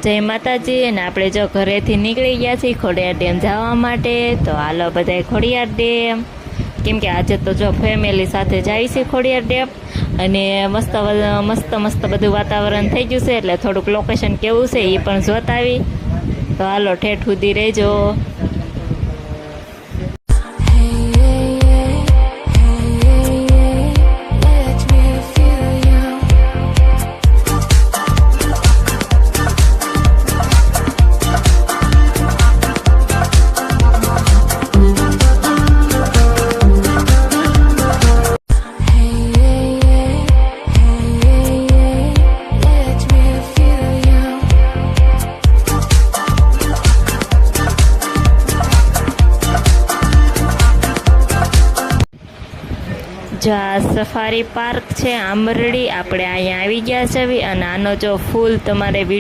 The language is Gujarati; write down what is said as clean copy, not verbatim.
જય માતાજી। અને આપણે જો ઘરેથી નીકળી ગયા છીએ ખોડિયાર ડેમ જવા માટે। તો હાલો બધાય ખોડિયાર ડેમ, કેમ કે આજે તો જો ફેમિલી સાથે જાય છે ખોડિયાર ડેમ। અને મસ્ત મસ્ત બધું વાતાવરણ થઈ ગયું છે, એટલે થોડુંક લોકેશન કેવું છે એ પણ જોતા આવી। તો હાલો ઠેઠ સુધી રહેજો। જો આ સફારી પાર્ક છે આંબરડી, આપણે અહીંયા આવી ગયા છે। અને આનો જો ફૂલ તમારે વિડીયો